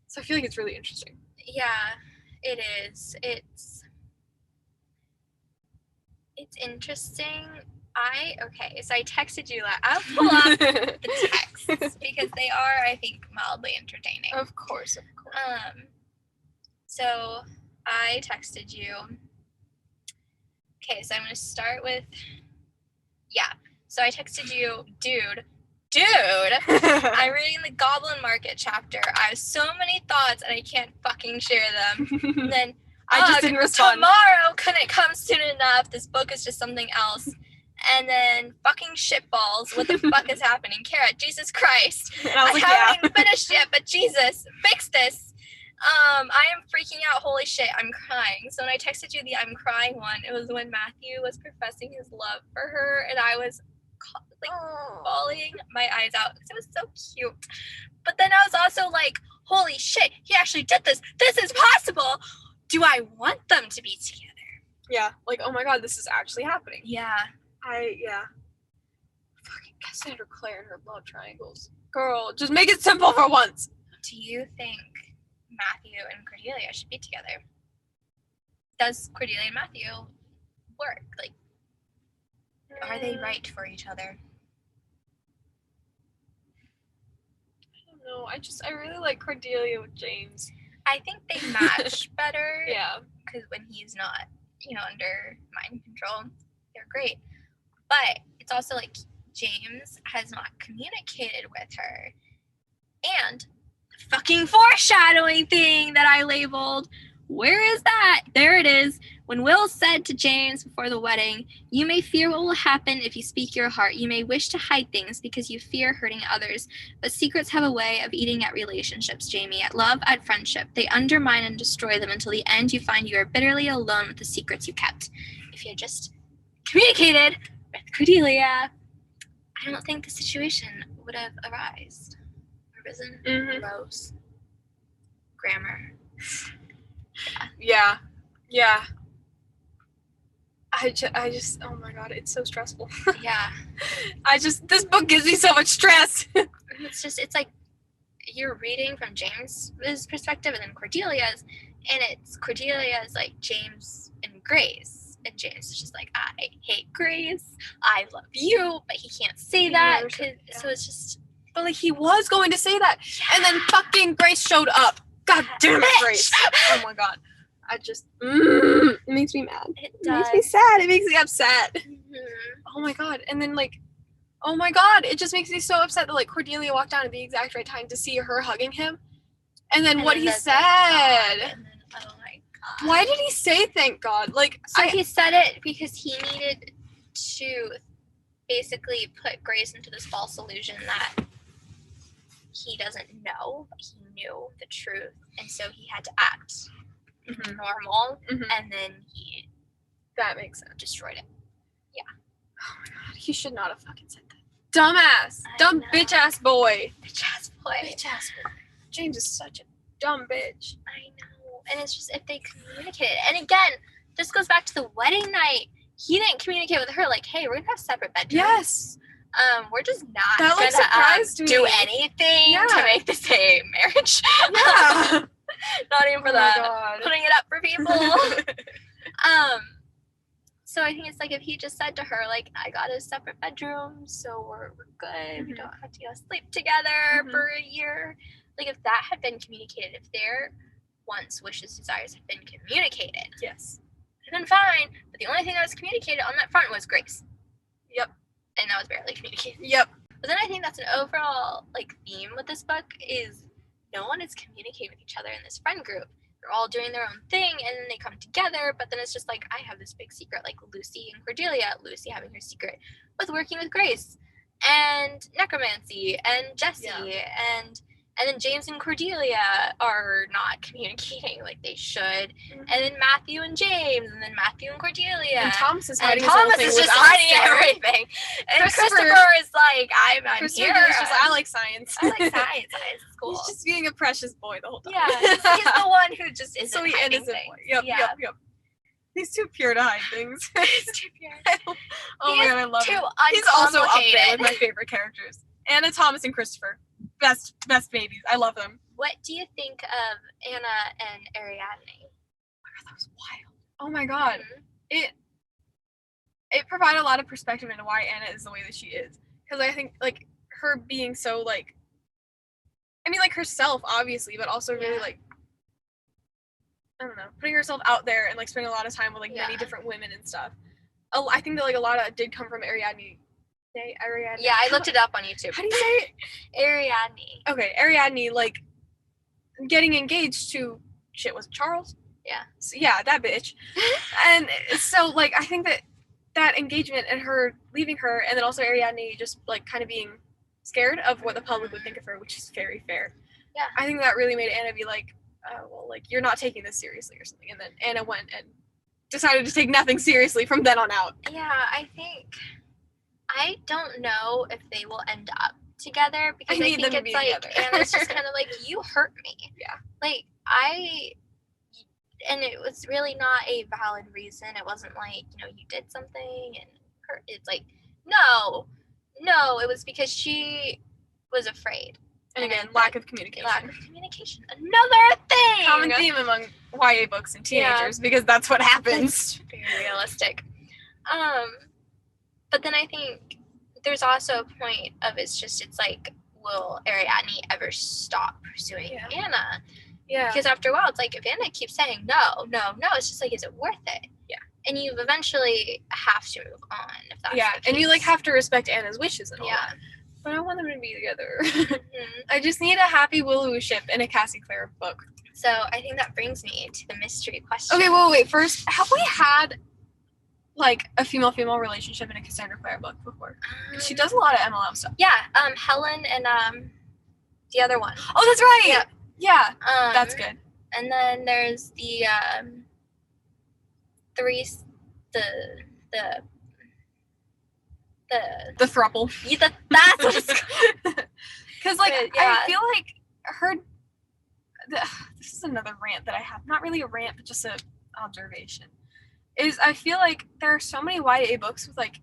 Speaker 1: so I feel like it's really interesting.
Speaker 2: Yeah, it is. It's interesting. So I texted you that. I'll pull up the texts because they are, I think, mildly entertaining.
Speaker 1: Of course.
Speaker 2: So I texted you. Okay, so I'm going to start with, so I texted you, dude, I'm reading the Goblin Market chapter. I have so many thoughts and I can't fucking share them. And then,
Speaker 1: I just didn't respond.
Speaker 2: Tomorrow couldn't come soon enough. This book is just something else. And then fucking shitballs. What the fuck is happening? Kara, Jesus Christ.
Speaker 1: And I was
Speaker 2: haven't even finished yet, but Jesus, fix this. I am freaking out. Holy shit, I'm crying. So when I texted you the I'm crying one, it was when Matthew was professing his love for her, and I was bawling my eyes out because it was so cute. But then I was also like, holy shit, he actually did this. This is possible. Do I want them to be together?
Speaker 1: Yeah, like, oh my god, this is actually happening.
Speaker 2: Yeah.
Speaker 1: Fucking Cassandra Clare and her love triangles. Girl, just make it simple for once.
Speaker 2: Do you think Matthew and Cordelia should be together? Does Cordelia and Matthew work? Like, are they right for each other?
Speaker 1: I don't know. I really like Cordelia with James.
Speaker 2: I think they match better.
Speaker 1: Yeah.
Speaker 2: Because when he's not, under mind control, they're great. But it's also like James has not communicated with her. And the fucking foreshadowing thing that I labeled. Where is that? There it is. When Will said to James before the wedding, "You may fear what will happen if you speak your heart. You may wish to hide things because you fear hurting others. But secrets have a way of eating at relationships, Jamie, at love, at friendship. They undermine and destroy them until the end you find you are bitterly alone with the secrets you kept. If you had just communicated with Cordelia, I don't think the situation would have arisen. Arose. Grammar.
Speaker 1: Yeah. I just, oh my god, it's so stressful.
Speaker 2: Yeah.
Speaker 1: This book gives me so much stress.
Speaker 2: It's like you're reading from James's perspective and then Cordelia's, and it's Cordelia's like James and Grace. And James is just like, I hate Grace. I love you, but he can't say that. So it's just.
Speaker 1: But like he was going to say that, and then fucking Grace showed up. God damn it, Grace! Oh my god, it makes me mad.
Speaker 2: It
Speaker 1: makes me sad. It makes me upset. Oh my god, and then like, oh my god, it just makes me so upset that like Cordelia walked down at the exact right time to see her hugging him, and then what he said.
Speaker 2: And then, oh my god.
Speaker 1: Why did he say thank God? Like,
Speaker 2: so he said it because he needed to basically put Grace into this false illusion that he doesn't know, but he knew the truth, and so he had to act normal, and then
Speaker 1: that makes sense.
Speaker 2: Destroyed it. Yeah.
Speaker 1: Oh my god, he should not have fucking said that. Dumbass, dumb bitch ass boy.
Speaker 2: Bitch ass boy.
Speaker 1: James is such a dumb bitch.
Speaker 2: I know, and it's just if they communicated, and again, this goes back to the wedding night. He didn't communicate with her like, "Hey, we're gonna have separate bedrooms."
Speaker 1: Yes.
Speaker 2: We're just not
Speaker 1: gonna
Speaker 2: do anything to make this a marriage.
Speaker 1: Yeah.
Speaker 2: Not even for putting it up for people. So I think it's like if he just said to her, like, I got a separate bedroom, so we're good. We don't have to go sleep together for a year. Like if that had been communicated, if their wants, wishes, desires had been communicated.
Speaker 1: Yes.
Speaker 2: It had been fine. But the only thing that was communicated on that front was Grace.
Speaker 1: Yep.
Speaker 2: And that was barely communicated.
Speaker 1: Yep.
Speaker 2: But then I think that's an overall like theme with this book is no one is communicating with each other in this friend group. They're all doing their own thing and then they come together, but then it's just like I have this big secret, like Lucy and Cordelia, Lucy having her secret with working with Grace and necromancy and Jessie and then James and Cordelia are not communicating like they should. And then Matthew and James, and then Matthew and Cordelia.
Speaker 1: And Thomas is hiding
Speaker 2: just hiding everything. And Christopher is like, I'm here.
Speaker 1: Is just, I like science.
Speaker 2: I like science. Science is cool.
Speaker 1: He's just being a precious boy the whole time.
Speaker 2: Yeah, he's the one who just isn't
Speaker 1: so
Speaker 2: hiding things.
Speaker 1: Yep. He's too pure to hide things.
Speaker 2: He's too pure.
Speaker 1: Oh my god, I love him.
Speaker 2: He's
Speaker 1: also up there with my favorite characters. Anna, Thomas, and Christopher. Best babies. I love them.
Speaker 2: What do you think of Anna and Ariadne?
Speaker 1: Oh my god, that was wild. Oh my god. It provided a lot of perspective into why Anna is the way that she is. Because I think, like, her being so, like, I mean, like, herself, obviously, but also really, like, I don't know, putting herself out there and, like, spending a lot of time with, like, many different women and stuff. I think that, like, a lot of it did come from Ariadne. Ariadne.
Speaker 2: Yeah, I looked it up on YouTube.
Speaker 1: How do you say it?
Speaker 2: Ariadne.
Speaker 1: Okay, Ariadne, like, getting engaged to, was it Charles?
Speaker 2: Yeah.
Speaker 1: So, yeah, that bitch. And so, like, I think that engagement and her leaving her, and then also Ariadne just, like, kind of being scared of what the public would think of her, which is very fair.
Speaker 2: Yeah.
Speaker 1: I think that really made Anna be like, well, like, you're not taking this seriously or something. And then Anna went and decided to take nothing seriously from then on out.
Speaker 2: Yeah, I don't know if they will end up together because I think it's like together. Anna's just kind of like, you hurt me.
Speaker 1: Yeah.
Speaker 2: Like and it was really not a valid reason. It wasn't like, you did something and it's like, no, No, it was because she was afraid.
Speaker 1: And again, lack of communication.
Speaker 2: Another thing!
Speaker 1: Common theme among YA books and teenagers, because that's what happens.
Speaker 2: That's very realistic. But then I think there's also a point of it's like, will Ariadne ever stop pursuing Anna? Yeah. Because after a while, it's like, if Anna keeps saying no, it's just like, is it worth it? Yeah. And you eventually have to move on, if that's the case.
Speaker 1: And you, like, have to respect Anna's wishes and all that. But I want them to be together. Mm-hmm. I just need a happy Willow ship in a Cassie Clare book.
Speaker 2: So I think that brings me to the mystery question.
Speaker 1: Okay, wait. First, have we had, like, a female-female relationship in a Cassandra Clare book before? She does a lot of MLM stuff.
Speaker 2: Yeah, Helen and the other one.
Speaker 1: Oh, that's right! Yeah, that's good.
Speaker 2: And then there's the
Speaker 1: the throuple.
Speaker 2: Yeah, that's what it's called.
Speaker 1: Because, like, I feel like this is another rant that I have. Not really a rant, but just an observation. I feel like there are so many YA books with, like,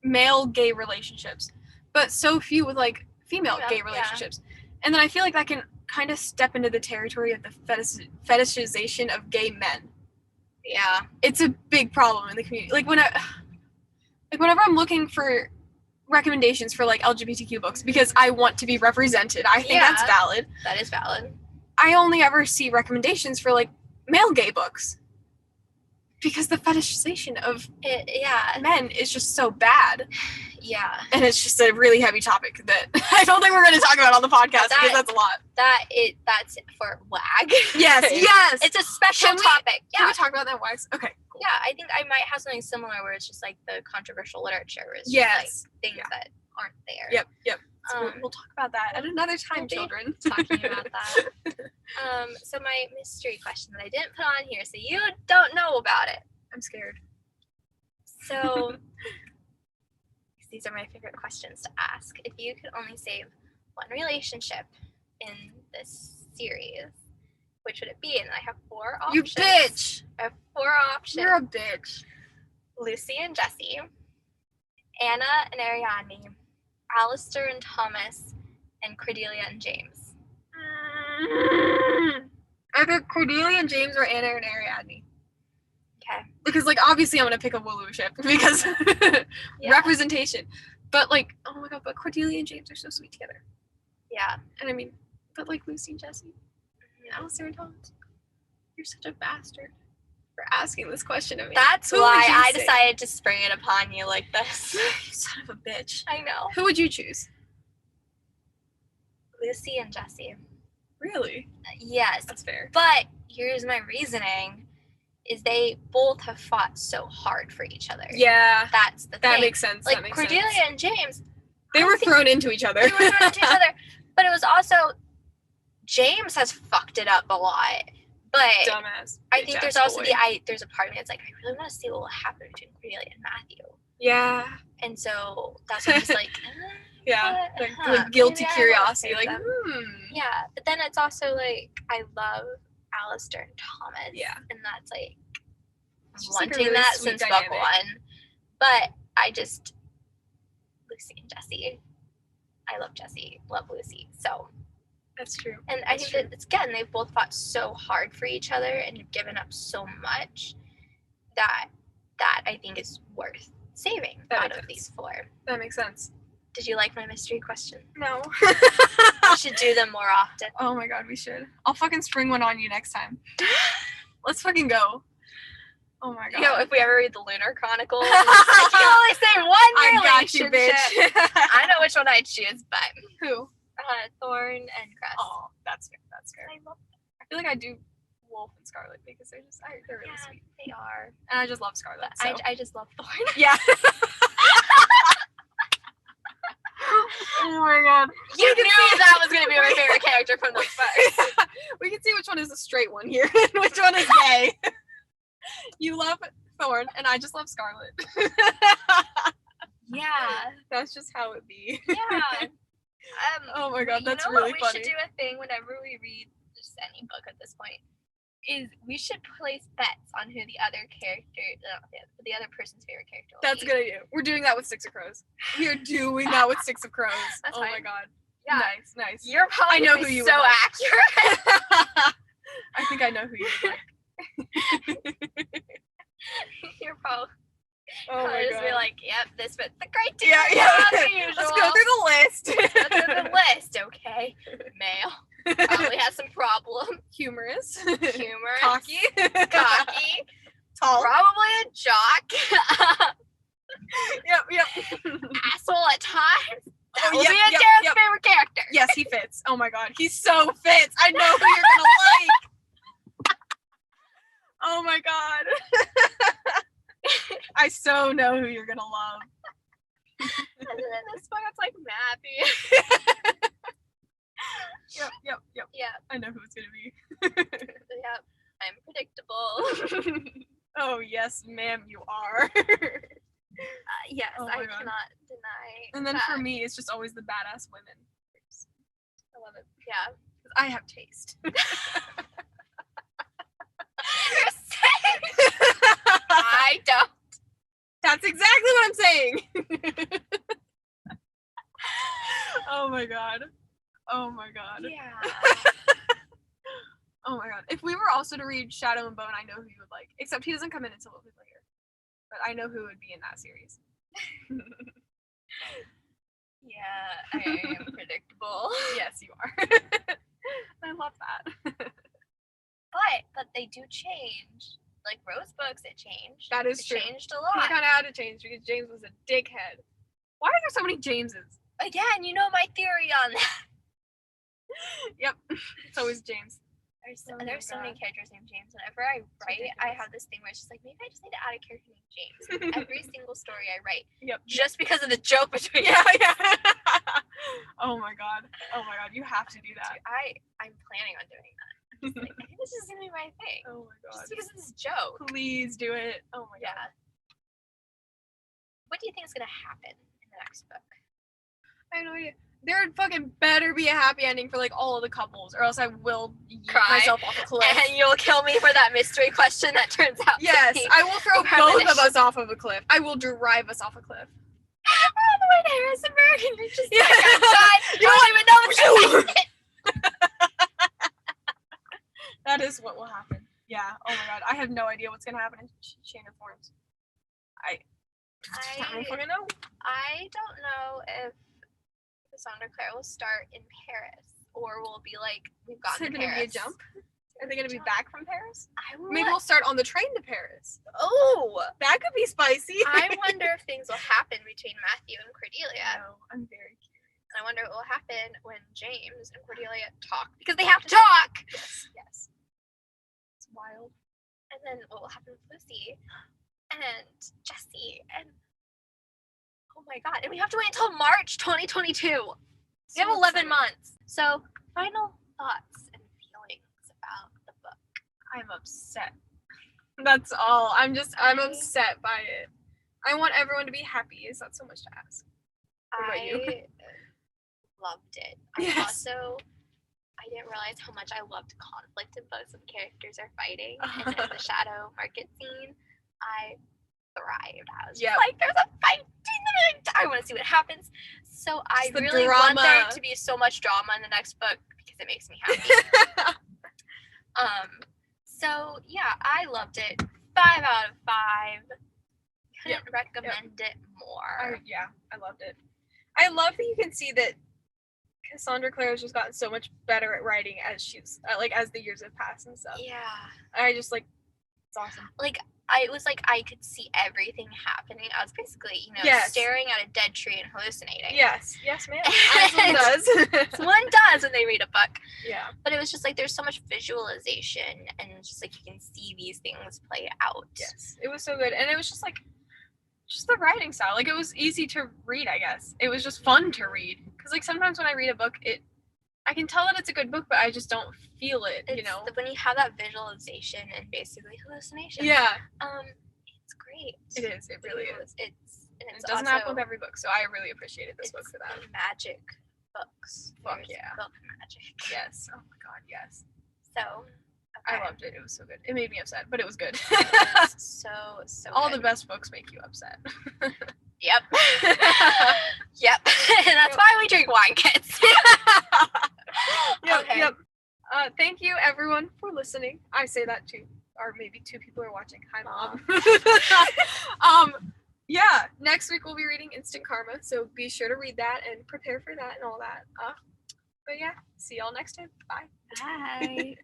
Speaker 1: male gay relationships, but so few with, like, female gay relationships. And then I feel like that can kind of step into the territory of the fetishization of gay men. Yeah. It's a big problem in the community. Like, whenever I'm looking for recommendations for, like, LGBTQ books, because I want to be represented, I think that's valid.
Speaker 2: That is valid.
Speaker 1: I only ever see recommendations for, like, male gay books. Because the fetishization of men is just so bad. Yeah. And it's just a really heavy topic that I don't think we're going to talk about on the podcast because that's a lot.
Speaker 2: That's for WAG.
Speaker 1: Yes.
Speaker 2: It's a special topic.
Speaker 1: Can we talk about that WAGs? Okay, cool.
Speaker 2: Yeah, I think I might have something similar where it's just like the controversial literature. Where it's just like things that aren't there.
Speaker 1: Yep. So we'll talk about that at another time, children.
Speaker 2: Talking about that. So my mystery question that I didn't put on here, so you don't know about it.
Speaker 1: I'm scared.
Speaker 2: So these are my favorite questions to ask. If you could only save one relationship in this series, which would it be? And I have 4 options.
Speaker 1: You bitch!
Speaker 2: I have 4 options.
Speaker 1: You're a bitch.
Speaker 2: Lucy and Jesse, Anna and Ariadne, Alistair and Thomas, and Cordelia and James.
Speaker 1: Either Cordelia and James or Anna and Ariadne.
Speaker 2: Okay.
Speaker 1: Because, like, obviously I'm going to pick a Wooloo ship because representation. But, like, oh my god, but Cordelia and James are so sweet together.
Speaker 2: Yeah.
Speaker 1: And I mean, but, like, Lucy and Jesse, and Alistair and Thomas, you're such a bastard for asking this question of me.
Speaker 2: That's why I decided to spring it upon you like this.
Speaker 1: You son of a bitch.
Speaker 2: I know.
Speaker 1: Who would you choose?
Speaker 2: Lucy and Jesse.
Speaker 1: Really?
Speaker 2: Yes.
Speaker 1: That's fair.
Speaker 2: But here's my reasoning, is they both have fought so hard for each other.
Speaker 1: Yeah.
Speaker 2: That's the thing.
Speaker 1: That makes sense.
Speaker 2: Like, Cordelia and James.
Speaker 1: They were thrown into each other.
Speaker 2: They were thrown into each other. But it was also, James has fucked it up a lot. But
Speaker 1: dumbass.
Speaker 2: I think there's also there's a part of me that's like, I really want to see what will happen between Cordelia and Matthew.
Speaker 1: Yeah.
Speaker 2: And so that's what I'm just like,
Speaker 1: yeah, like guilty curiosity, like,
Speaker 2: Yeah, but then it's also like, I love Alistair and Thomas.
Speaker 1: Yeah.
Speaker 2: And that's like,
Speaker 1: wanting
Speaker 2: like really that since book 1. But I just, Lucy and Jesse. I love Jesse, love Lucy. So.
Speaker 1: That's true.
Speaker 2: And I think that, it's, again, they've both fought so hard for each other and have given up so much that I think is worth saving out of these 4.
Speaker 1: That makes sense.
Speaker 2: Did you like my mystery question?
Speaker 1: No.
Speaker 2: We should do them more often.
Speaker 1: Oh my god, we should. I'll fucking spring one on you next time. Let's fucking go. Oh my god.
Speaker 2: You know, if we ever read the Lunar Chronicles, I can only say one relationship.
Speaker 1: I got you, bitch.
Speaker 2: I know which one I'd choose, but
Speaker 1: who?
Speaker 2: Thorn and Cress.
Speaker 1: Oh, that's fair. That's fair. I love them. I feel like I do Wolf and Scarlet because they're really sweet.
Speaker 2: They are.
Speaker 1: And I just love Scarlet. So.
Speaker 2: I just love Thorn.
Speaker 1: Yeah. Oh my god.
Speaker 2: You knew that was going to be my favorite character from those books.
Speaker 1: We can see which one is the straight one here and which one is gay. You love Thorn and I just love Scarlet.
Speaker 2: Yeah.
Speaker 1: That's just how it be.
Speaker 2: Yeah.
Speaker 1: Oh my god, that's really funny.
Speaker 2: We should do a thing whenever we read just any book at this point, is we should place bets on who the other person's favorite character will
Speaker 1: That's
Speaker 2: be.
Speaker 1: a good idea. We're doing that with Six of Crows. We are doing that with Six of Crows.
Speaker 2: That's
Speaker 1: oh
Speaker 2: fine.
Speaker 1: my god.
Speaker 2: Yeah.
Speaker 1: Nice.
Speaker 2: You're probably
Speaker 1: I know who you
Speaker 2: so
Speaker 1: would like.
Speaker 2: accurate.
Speaker 1: I think I know who you would like.
Speaker 2: You're probably
Speaker 1: my
Speaker 2: just
Speaker 1: god.
Speaker 2: be like, yep, this fits the criteria.
Speaker 1: Yeah.
Speaker 2: As usual.
Speaker 1: Let's go through the list.
Speaker 2: Let's go through the list, okay? Male. Probably has some problems.
Speaker 1: Humorous.
Speaker 2: Cocky.
Speaker 1: Tall.
Speaker 2: Probably a jock.
Speaker 1: Yep.
Speaker 2: Asshole at times. That will be
Speaker 1: yep.
Speaker 2: Jared's favorite character.
Speaker 1: Yes, he fits. Oh my god. He so fits. I know who you're gonna like. Oh my god. I so know who you're gonna love.
Speaker 2: And then in this one, it's like Matthew.
Speaker 1: Yep.
Speaker 2: Yeah.
Speaker 1: I know who it's gonna be.
Speaker 2: Yep. I'm predictable.
Speaker 1: Oh yes, ma'am, you are.
Speaker 2: Yes,
Speaker 1: Oh
Speaker 2: I
Speaker 1: my God.
Speaker 2: cannot deny.
Speaker 1: And then
Speaker 2: that.
Speaker 1: for me, it's just always the badass women. I love it.
Speaker 2: Yeah.
Speaker 1: 'Cause I have taste.
Speaker 2: You're saying I don't.
Speaker 1: That's exactly what I'm saying. Oh my god.
Speaker 2: Yeah.
Speaker 1: Oh my god. If we were also to read Shadow and Bone, I know who you would like. Except he doesn't come in until a bit later. But I know who would be in that series.
Speaker 2: Yeah, I am predictable.
Speaker 1: Yes, you are. I love that.
Speaker 2: But they do change. Like Rose books, it changed.
Speaker 1: That is
Speaker 2: it
Speaker 1: true.
Speaker 2: changed a
Speaker 1: He
Speaker 2: lot.
Speaker 1: kind of had to change because James was a dickhead. Why are there so many Jameses?
Speaker 2: Again, you know my theory on that.
Speaker 1: Yep. It's always James.
Speaker 2: There's
Speaker 1: Oh my
Speaker 2: so many
Speaker 1: God.
Speaker 2: characters named James. Whenever I write, I
Speaker 1: ridiculous.
Speaker 2: have this thing where it's just like, maybe I just need to add a character named James. Every single story I write.
Speaker 1: Yep.
Speaker 2: Just because of the joke between
Speaker 1: Yeah.
Speaker 2: us.
Speaker 1: Oh my god. You have to do that.
Speaker 2: I'm planning on doing that. Just like, I think this is gonna be my thing.
Speaker 1: Oh my god.
Speaker 2: Just because of this joke.
Speaker 1: Please do it. Oh my god.
Speaker 2: Yeah. What do you think is gonna happen in the next book?
Speaker 1: I have no idea. There fucking better be a happy ending for like all of the couples, or else I will yeet
Speaker 2: Cry.
Speaker 1: myself off a cliff.
Speaker 2: And you'll kill me for that mystery question that turns out
Speaker 1: Yes,
Speaker 2: to be
Speaker 1: I will throw both
Speaker 2: premonition.
Speaker 1: of us off of a cliff. I will drive us off a cliff.
Speaker 2: We're on the way to Harrisonburg and you're just
Speaker 1: Yeah.
Speaker 2: like outside. You don't even know what you're
Speaker 1: That is what will happen. Yeah. Oh my god. I have no idea what's gonna happen in Chain of Thorns. I don't fucking know.
Speaker 2: I don't know if Cassandra Clare will start in Paris or will be like, we've
Speaker 1: Is
Speaker 2: gotten
Speaker 1: there
Speaker 2: to
Speaker 1: gonna be a
Speaker 2: Paris.
Speaker 1: jump? Are they gonna be back from Paris? Maybe
Speaker 2: Maybe
Speaker 1: we'll start on the train to Paris.
Speaker 2: Oh!
Speaker 1: That could be spicy.
Speaker 2: I wonder if things will happen between Matthew and Cordelia.
Speaker 1: No, I'm very curious.
Speaker 2: And I wonder what will happen when James and Cordelia talk. Because they have to talk!
Speaker 1: Yes. It's wild.
Speaker 2: And then what will happen with Lucy and Jesse and oh my god, and we have to wait until March 2022. We have 11 months. So, final thoughts and feelings about the book.
Speaker 1: I'm upset. That's all. I'm upset by it. I want everyone to be happy. Is that so much to ask? What about you?
Speaker 2: I loved it.
Speaker 1: Yes.
Speaker 2: I didn't realize how much I loved conflict in books when characters are fighting. And in the shadow market scene, I thrived. I was just like, there's a fight. I want to see what happens. So I
Speaker 1: the
Speaker 2: really want there
Speaker 1: drama.
Speaker 2: to be so much drama in the next book because it makes me happy. So yeah, I loved it. 5 out of 5. Couldn't recommend it more.
Speaker 1: I loved it. I love that you can see that Cassandra Clare has just gotten so much better at writing as she's as the years have passed and stuff.
Speaker 2: Yeah.
Speaker 1: I just it's awesome.
Speaker 2: It was like I could see everything happening. I was basically, staring at a dead tree and hallucinating.
Speaker 1: Yes, ma'am. As one does.
Speaker 2: One does when they read a book.
Speaker 1: Yeah.
Speaker 2: But it was just like there's so much visualization and it's just like you can see these things play out.
Speaker 1: Yes. It was so good. And it was just just the writing style. It was easy to read, I guess. It was just fun to read. Because sometimes when I read a book, I can tell that it's a good book, but I just don't feel it,
Speaker 2: When you have that visualization and basically hallucination.
Speaker 1: Yeah.
Speaker 2: It's great.
Speaker 1: It is. It really is.
Speaker 2: It
Speaker 1: doesn't happen with every book, so I really appreciated this book for that.
Speaker 2: Magic books.
Speaker 1: Fuck
Speaker 2: There's
Speaker 1: yeah.
Speaker 2: book magic.
Speaker 1: Yes. Oh my god, yes.
Speaker 2: So,
Speaker 1: I loved it. It was so good. It made me upset, but it was good.
Speaker 2: so
Speaker 1: all
Speaker 2: good.
Speaker 1: the best books make you upset.
Speaker 2: Yep. Yep. And that's why we drink wine, kids.
Speaker 1: Yep,
Speaker 2: Okay.
Speaker 1: yep. Thank you, everyone, for listening. I say that too. Or maybe 2 people are watching. Hi, Mom. Yeah, next week we'll be reading Instant Karma, so be sure to read that and prepare for that and all that. But yeah, see y'all next time. Bye.
Speaker 2: Bye.